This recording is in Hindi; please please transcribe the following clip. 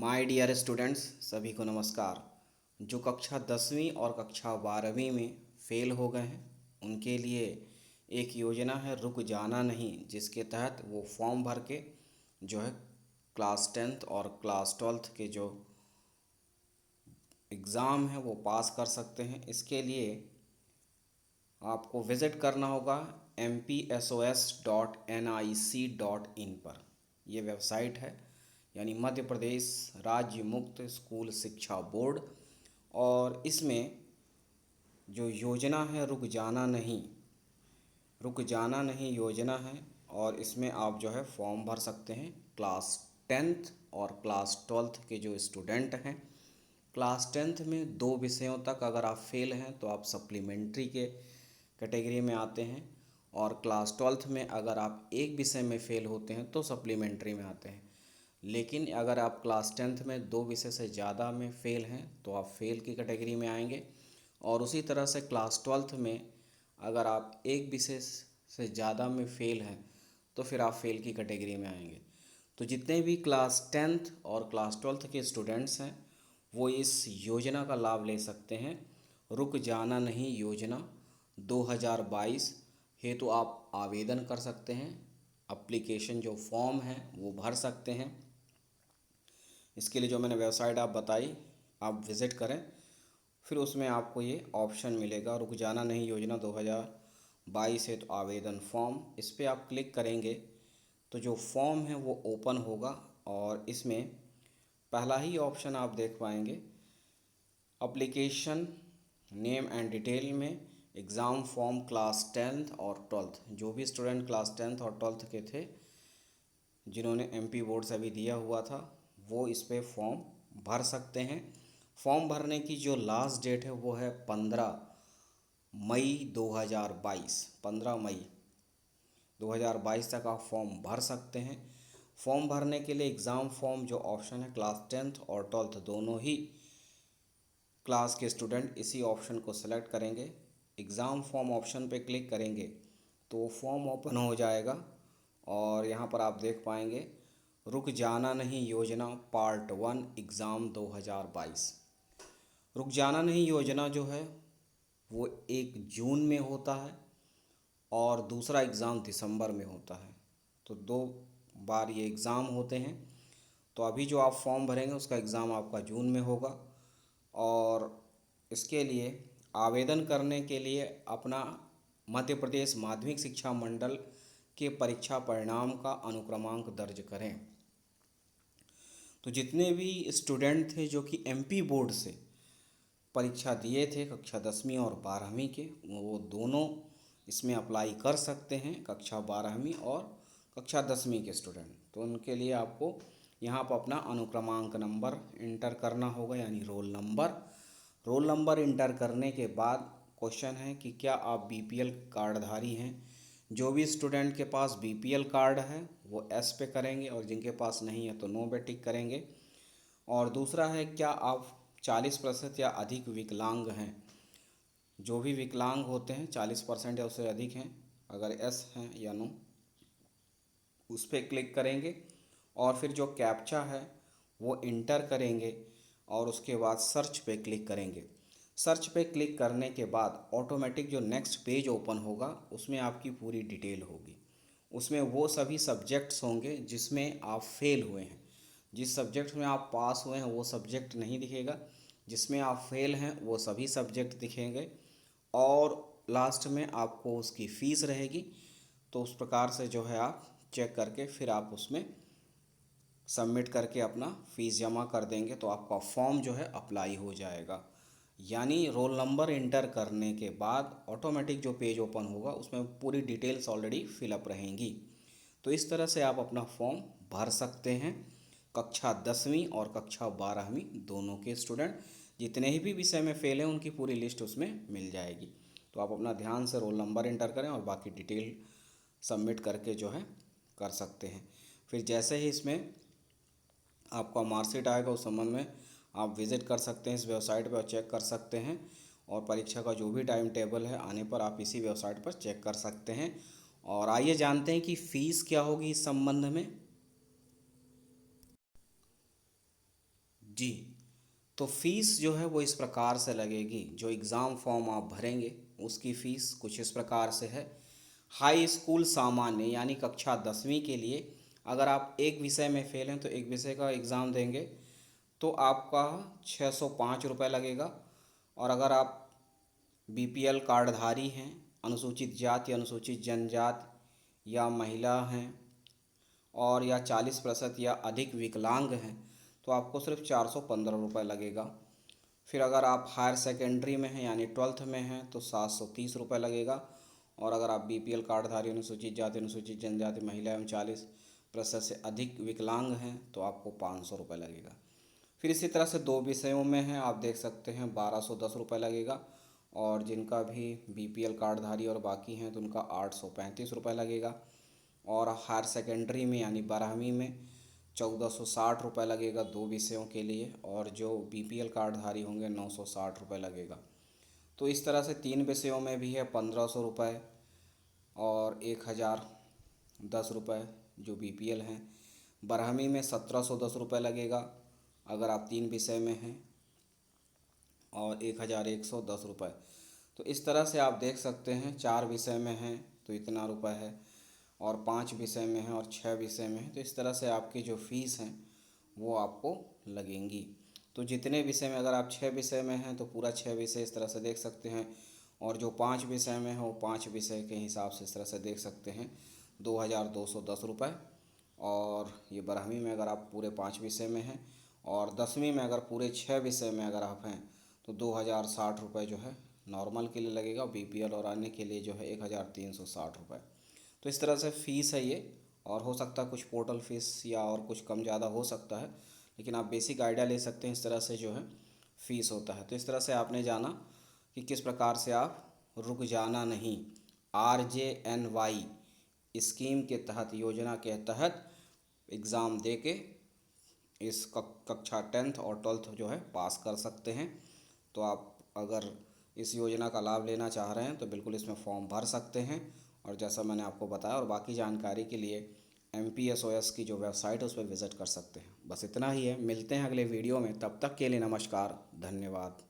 माय डियर स्टूडेंट्स, सभी को नमस्कार। जो कक्षा 10वीं और कक्षा 12वीं में फ़ेल हो गए हैं उनके लिए एक योजना है रुक जाना नहीं, जिसके तहत वो फॉर्म भर के जो है क्लास 10th और क्लास 12th के जो एग्ज़ाम है वो पास कर सकते हैं। इसके लिए आपको विज़िट करना होगा mpsos.nic.in पर। ये वेबसाइट है, यानी मध्य प्रदेश राज्य मुक्त स्कूल शिक्षा बोर्ड। और इसमें जो योजना है रुक जाना नहीं योजना है। और इसमें आप जो है फॉर्म भर सकते हैं क्लास 10th और क्लास 12th के जो स्टूडेंट हैं। क्लास 10th में 2 विषयों तक अगर आप फेल हैं तो आप सप्लीमेंट्री के कैटेगरी में आते हैं, और क्लास 12th में अगर आप एक विषय में फ़ेल होते हैं तो सप्लीमेंट्री में आते हैं। लेकिन अगर आप क्लास 10th में 2 विषय से ज़्यादा में फ़ेल हैं तो आप फ़ेल की कैटेगरी में आएंगे। और उसी तरह से क्लास 12th में अगर आप एक विषय से ज़्यादा में फ़ेल हैं तो फिर आप फ़ेल की कैटेगरी में आएंगे। तो जितने भी क्लास 10th और क्लास 12th के स्टूडेंट्स हैं वो इस योजना का लाभ ले सकते हैं। रुक जाना नहीं योजना 2022 हेतु आप आवेदन कर सकते हैं। एप्लीकेशन जो फॉर्म है वो भर सकते हैं। इसके लिए जो मैंने वेबसाइट आप बताई आप विज़िट करें, फिर उसमें आपको ये ऑप्शन मिलेगा रुक जाना नहीं योजना 2022 है तो आवेदन फॉर्म। इस पर आप क्लिक करेंगे तो जो फॉर्म है वो ओपन होगा, और इसमें पहला ही ऑप्शन आप देख पाएंगे एप्लीकेशन नेम एंड डिटेल में एग्ज़ाम फॉर्म क्लास 10th और 12th। जो भी स्टूडेंट क्लास 10th और 12th के थे जिन्होंने MP बोर्ड से अभी दिया हुआ था वो इस पे फॉर्म भर सकते हैं। फॉर्म भरने की जो लास्ट डेट है वो है 15 मई 2022। 15 मई 2022 तक आप फॉर्म भर सकते हैं। फॉर्म भरने के लिए एग्ज़ाम फॉर्म जो ऑप्शन है क्लास 10th और 12th दोनों ही क्लास के स्टूडेंट इसी ऑप्शन को सेलेक्ट करेंगे। एग्ज़ाम फॉर्म ऑप्शन पे क्लिक करेंगे तो फॉर्म ओपन हो जाएगा, और यहाँ पर आप देख पाएंगे रुक जाना नहीं योजना पार्ट 1 एग्ज़ाम 2022। रुक जाना नहीं योजना जो है वो 1 जून में होता है और दूसरा एग्ज़ाम दिसंबर में होता है। तो 2 बार ये एग्ज़ाम होते हैं। तो अभी जो आप फॉर्म भरेंगे उसका एग्ज़ाम आपका जून में होगा। और इसके लिए आवेदन करने के लिए अपना मध्य प्रदेश माध्यमिक शिक्षा मंडल के परीक्षा परिणाम का अनुक्रमांक दर्ज करें। तो जितने भी स्टूडेंट थे जो कि MP बोर्ड से परीक्षा दिए थे कक्षा 10वीं और 12वीं के, वो दोनों इसमें अप्लाई कर सकते हैं, कक्षा 12वीं और कक्षा 10वीं के स्टूडेंट। तो उनके लिए आपको यहाँ पर अपना अनुक्रमांक नंबर इंटर करना होगा, यानी रोल नंबर इंटर करने के बाद क्वेश्चन है कि क्या आप BPL कार्डधारी हैं। जो भी स्टूडेंट के पास BPL कार्ड है वो S पे करेंगे, और जिनके पास नहीं है तो नो पे टिक करेंगे। और दूसरा है क्या आप 40% या अधिक विकलांग हैं। जो भी विकलांग होते हैं 40% या उससे अधिक हैं, अगर S हैं या नो उस पर क्लिक करेंगे, और फिर जो कैप्चा है वो इंटर करेंगे और उसके बाद सर्च पे क्लिक करेंगे। सर्च पे क्लिक करने के बाद ऑटोमेटिक जो नेक्स्ट पेज ओपन होगा उसमें आपकी पूरी डिटेल होगी। उसमें वो सभी सब्जेक्ट्स होंगे जिसमें आप फेल हुए हैं। जिस सब्जेक्ट में आप पास हुए हैं वो सब्जेक्ट नहीं दिखेगा, जिसमें आप फेल हैं वो सभी सब्जेक्ट दिखेंगे, और लास्ट में आपको उसकी फ़ीस रहेगी। तो उस प्रकार से जो है आप चेक करके फिर आप उसमें सबमिट करके अपना फ़ीस जमा कर देंगे तो आपका फॉर्म जो है अप्लाई हो जाएगा। यानी रोल नंबर इंटर करने के बाद ऑटोमेटिक जो पेज ओपन होगा उसमें पूरी डिटेल्स ऑलरेडी फिलअप रहेंगी। तो इस तरह से आप अपना फॉर्म भर सकते हैं। कक्षा 10वीं और कक्षा 12वीं दोनों के स्टूडेंट जितने भी विषय में फ़ेल हैं उनकी पूरी लिस्ट उसमें मिल जाएगी। तो आप अपना ध्यान से रोल नंबर इंटर करें और बाकी डिटेल सबमिट करके जो है कर सकते हैं। फिर जैसे ही इसमें आपका मार्कशीट आएगा उस संबंध में आप विज़िट कर सकते हैं इस वेबसाइट पर और चेक कर सकते हैं। और परीक्षा का जो भी टाइम टेबल है आने पर आप इसी वेबसाइट पर चेक कर सकते हैं। और आइए जानते हैं कि फ़ीस क्या होगी इस संबंध में। जी, तो फ़ीस जो है वो इस प्रकार से लगेगी। जो एग्ज़ाम फॉर्म आप भरेंगे उसकी फ़ीस कुछ इस प्रकार से है। हाई स्कूल सामान्य यानी कक्षा 10वीं के लिए अगर आप एक विषय में फ़ेल हैं तो एक विषय का एग्ज़ाम देंगे तो आपका 605 रुपये लगेगा। और अगर आप बीपीएल कार्डधारी हैं, अनुसूचित जाति, अनुसूचित जनजाति या महिला हैं और या 40% या अधिक विकलांग हैं तो आपको सिर्फ 415 रुपये लगेगा। फिर अगर आप हायर सेकेंडरी में हैं यानी 12th में हैं तो 730 रुपये लगेगा। और अगर आप बीपीएल कार्डधारी, अनुसूचित जाति, अनुसूचित जनजाति, महिला एवं 40% से अधिक विकलांग हैं तो आपको 500 रुपये लगेगा। फिर इसी तरह से 2 विषयों में हैं, आप देख सकते हैं 1210 रुपये लगेगा। और जिनका भी बीपीएल कार्डधारी और बाकी हैं तो उनका 835 रुपये लगेगा। और हायर सेकेंडरी में यानी 12वीं में 1460 रुपये लगेगा 2 विषयों के लिए। और जो बीपीएल कार्डधारी होंगे 960 रुपये लगेगा। तो इस तरह से 3 विषयों में भी है 1500 रुपये और 1010 रुपये जो बीपीएल हैं। 12वीं में 1710 रुपये लगेगा अगर आप 3 विषय में हैं और 1110 रुपये। तो इस तरह से आप देख सकते हैं 4 विषय में हैं तो इतना रुपये है और 5 विषय में हैं और 6 विषय में हैं तो इस तरह से आपकी जो फ़ीस हैं वो आपको लगेंगी। तो जितने विषय में अगर आप 6 विषय में हैं तो पूरा 6 विषय इस तरह से देख सकते हैं। और जो 5 विषय में है वो 5 विषय के हिसाब से इस तरह से देख सकते हैं 2210 रुपये। और ये 12वीं में अगर आप पूरे 5 विषय में हैं और 10वीं में अगर पूरे 6 विषय में अगर आप हैं तो 2060 रुपये जो है नॉर्मल के लिए लगेगा। बीपीएल और अन्य के लिए जो है 1360 रुपये। तो इस तरह से फ़ीस है ये। और हो सकता है कुछ पोर्टल फ़ीस या और कुछ कम ज़्यादा हो सकता है, लेकिन आप बेसिक आइडिया ले सकते हैं इस तरह से जो है फ़ीस होता है। तो इस तरह से आपने जाना कि किस प्रकार से आप रुक जाना नहीं RJNY स्कीम के तहत, योजना के तहत एग्ज़ाम दे के इस कक्षा 10th और 12th जो है पास कर सकते हैं। तो आप अगर इस योजना का लाभ लेना चाह रहे हैं तो बिल्कुल इसमें फॉर्म भर सकते हैं। और जैसा मैंने आपको बताया, और बाकी जानकारी के लिए MPSOS की जो वेबसाइट है उस पर विज़िट कर सकते हैं। बस इतना ही है, मिलते हैं अगले वीडियो में, तब तक के लिए नमस्कार, धन्यवाद।